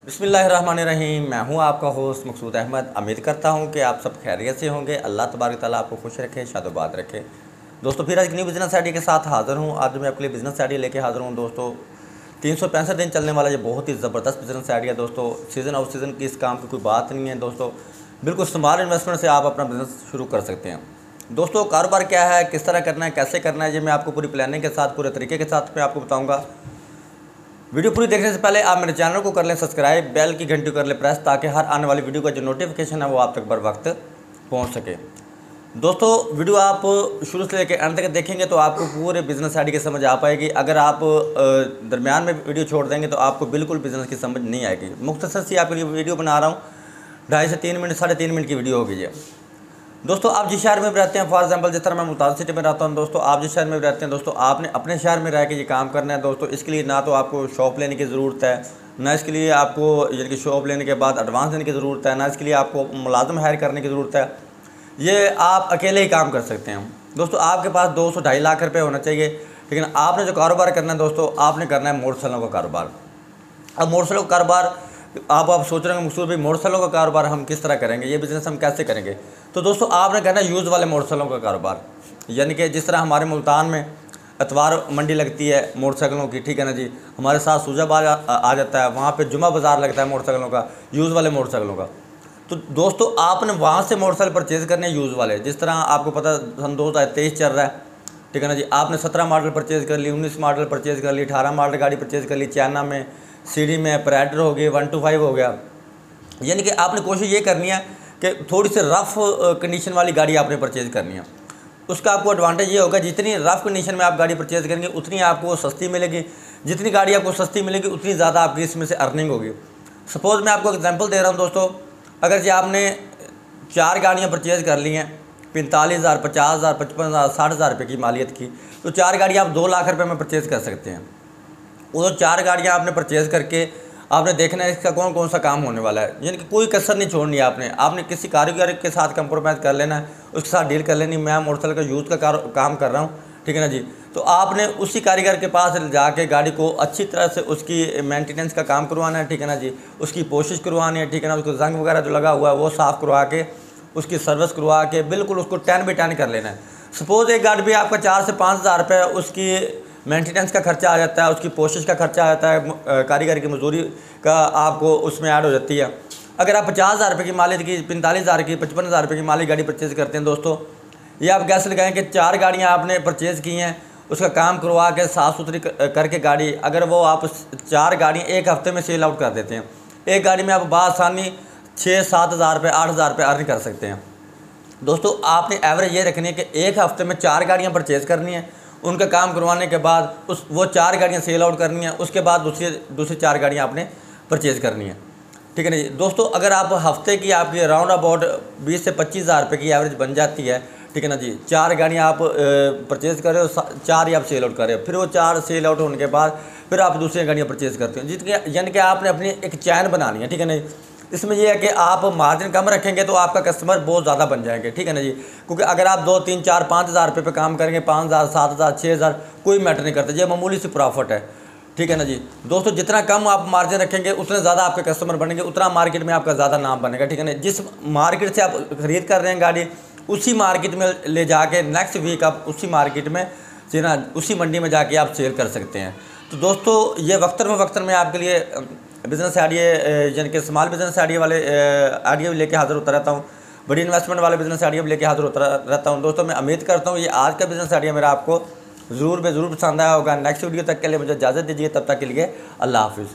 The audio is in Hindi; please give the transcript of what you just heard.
बिस्मिल्लाहिर्रहमानिर्रहीम। मैं हूं आपका होस्ट मकसूद अहमद। उम्मीद करता हूं कि आप सब खैरियत से होंगे। अल्लाह तबारक ताला आपको खुश रखे, शादोबाद रखे। दोस्तों फिर आज एक न्यू बिज़नेस आइडिया के साथ हाज़िर हूं। आज मैं आपके लिए बिज़नेस आइडिया लेके हाज़िर हूं। दोस्तों 365 दिन चलने वाला ये बहुत ही ज़बरदस्त बिज़नेस आइडिया। दोस्तों सीज़न ऑफ सीज़न की इस काम की कोई बात नहीं है। दोस्तों बिल्कुल स्मॉल इन्वेस्टमेंट से आप अपना बिज़नेस शुरू कर सकते हैं। दोस्तों कारोबार क्या है, किस तरह करना है, कैसे करना है, ये मैं आपको पूरी प्लानिंग के साथ, पूरे तरीके के साथ मैं आपको बताऊँगा। वीडियो पूरी देखने से पहले आप मेरे चैनल को कर लें सब्सक्राइब, बेल की घंटी कर लें प्रेस, ताकि हर आने वाली वीडियो का जो नोटिफिकेशन है वो आप तक बर वक्त पहुंच सके। दोस्तों वीडियो आप शुरू से लेकर अंत तक देखेंगे तो आपको पूरे बिजनेस आइडिया की समझ आ पाएगी। अगर आप दरमियान में वीडियो छोड़ देंगे तो आपको बिल्कुल बिजनेस की समझ नहीं आएगी। मुख्तसर सी आपके लिए वीडियो बना रहा हूँ, 2.5 से 3 मिनट, 3.5 मिनट की वीडियो होगी ये। दोस्तों आप जिस शहर में रहते हैं, फॉर एग्जांपल जिस तरह मैं मुल्तान सिटी में रहता हूं, दोस्तों आप जिस शहर में रहते हैं, दोस्तों आपने अपने शहर में रह के ये काम करना है। दोस्तों इसके लिए ना तो आपको शॉप लेने की ज़रूरत है, ना इसके लिए आपको यानी कि शॉप लेने के बाद एडवांस देने की ज़रूरत है, ना इसके लिए आपको मुलाजिम हायर करने की ज़रूरत है। ये आप अकेले ही काम कर सकते हैं। दोस्तों आपके पास 2 से 2.5 लाख रुपये होना चाहिए। लेकिन आपने जो कारोबार करना है दोस्तों, आपने करना है मोटरसाइकिलों का कारोबार। अब मोटरसाइकिलों का कारोबार आप सोच रहे हैं मकसूद भाई मोटरसाइकिलों का कारोबार हम किस तरह करेंगे, ये बिज़नेस हम कैसे करेंगे। तो दोस्तों आपने करना है यूज़ वाले मोटरसाइकिलों का कारोबार। यानी कि जिस तरह हमारे मुल्तान में इतवार मंडी लगती है मोटरसाइकिलों की, ठीक है ना जी, हमारे साथ सूजाबाद आ जाता है, वहाँ पे जुमा बाज़ार लगता है मोटरसाइकिलों का, यूज़ वाले मोटरसाइकिलों का। तो दोस्तों आपने वहाँ से मोटरसाइकिल परचेज़ करने यूज़ वाले। जिस तरह आपको पता सन 2023 चल रहा है, ठीक है ना जी, आपने 17 मॉडल परचेज़ कर ली, 19 मॉडल परचेज़ कर ली, 18 मॉडल गाड़ी परचेज़ कर ली, चाइना में, सीडी में, प्राइडर हो गई, 125 हो गया। यानी कि आपने कोशिश ये करनी है कि थोड़ी सी रफ़ कंडीशन वाली गाड़ी आपने परचेज़ करनी है। उसका आपको एडवांटेज ये होगा, जितनी रफ़ कंडीशन में आप गाड़ी परचेज़ करेंगे उतनी आपको सस्ती मिलेगी। जितनी गाड़ी आपको सस्ती मिलेगी उतनी ज़्यादा आपकी इसमें से अर्निंग होगी। सपोज़ मैं आपको एग्जांपल दे रहा हूँ दोस्तों, अगर जी आपने 4 गाड़ियाँ परचेज़ कर ली हैं 45,000, 50,000, 55,000, 60,000 रुपये की मालियत की, तो 4 गाड़ियाँ आप 2 लाख रुपये में परचेज़ कर सकते हैं। वो 4 गाड़ियाँ आपने परचेज़ करके आपने देखना है इसका कौन कौन सा काम होने वाला है। यानी कि कोई कसर नहीं छोड़नी है आपने किसी कारीगर के साथ कंप्रोमाइज़ कर लेना है, उसके साथ डील कर लेनी। मैं मोटरसाइकिल का यूज़ का काम कर रहा हूँ, ठीक है ना जी, तो आपने उसी कारीगर के पास जाके गाड़ी को अच्छी तरह से उसकी मेंटेनेंस का काम करवाना है, ठीक है ना जी, उसकी पोशिश करवानी है, ठीक है ना, उसको जंग वगैरह जो लगा हुआ है वो साफ़ करवा के, उसकी सर्विस करवा के बिल्कुल उसको 10 बाई 10 कर लेना है। सपोज़ एक गाड़ी भी आपका 4 से 5,000 रुपये उसकी मेंटेनेंस का खर्चा आ जाता है, उसकी पोशिश का खर्चा आ जाता है, कारीगर की मजदूरी का आपको उसमें ऐड हो जाती है। अगर आप 50,000 रुपये की मालिक की, 45,000 की, 55,000 रुपये की मालिक गाड़ी परचेज़ करते हैं दोस्तों, ये आप कैसे लगाएं कि 4 गाड़ियाँ आपने परचेज़ की हैं, उसका काम करवा के साफ़ सुथरी करके गाड़ी, अगर वो आप 4 गाड़ियाँ एक हफ़्ते में सेल आउट कर देते हैं, एक गाड़ी में आप बासानी 6-7 हज़ार रुपये, 8 हज़ार रुपये अर्न कर सकते हैं। दोस्तों आपने एवरेज ये रखनी है कि एक हफ़्ते में 4 गाड़ियाँ परचेज़ करनी है, उनका काम करवाने के बाद वो 4 गाड़ियाँ सेल आउट करनी है, उसके बाद दूसरी 4 गाड़ियाँ आपने परचेज़ करनी है, ठीक है ना जी। दोस्तों अगर आप हफ्ते की आपकी राउंड अबाउट 20 से 25,000 रुपये की एवरेज बन जाती है, ठीक है ना जी, 4 गाड़ियाँ आप परचेज़ कर रहे हो, 4 ही आप सेल आउट कर रहे हो, फिर वो 4 सेल आउट होने के बाद फिर आप दूसरी गाड़ियाँ परचेज़ करते हो, जितनी यानी कि आपने अपनी एक चैन बनानी है, ठीक है ना। इसमें यह है कि आप मार्जिन कम रखेंगे तो आपका कस्टमर बहुत ज़्यादा बन जाएंगे, ठीक है ना जी। क्योंकि अगर आप 2, 3, 4, 5 हज़ार रुपये पे काम करेंगे, 5,000, 7,000, 6,000 कोई मैटर नहीं करता, ये मामूली सी प्रॉफिट है, ठीक है ना जी। दोस्तों जितना कम आप मार्जिन रखेंगे उतने ज़्यादा आपके कस्टमर बनेंगे, उतना मार्केट में आपका ज़्यादा नाम बनेगा, ठीक है ना। जिस मार्केट से आप ख़रीद कर रहे हैं गाड़ी, उसी मार्केट में ले जाके नेक्स्ट वीक आप उसी मार्केट में उसी मंडी में जाके आप सेल कर सकते हैं। तो दोस्तों ये वक्तन में आपके लिए बिज़नेस आइडिया यानी कि स्मॉल बिज़नेस आइडिया वाले आइडिया भी लेके हाज़िर होता रहता हूँ, बड़ी इन्वेस्टमेंट वाले बिज़नेस आइडिया भी लेके हाज़िर होता रहता हूँ। दोस्तों मैं उम्मीद करता हूँ ये आज का बिज़नेस आइडिया मेरा आपको ज़रूर पसंद आया होगा। नेक्स्ट वीडियो तक के लिए मुझे इजाज़त दीजिए, तब तक के लिए अल्लाह हाफ़िज़।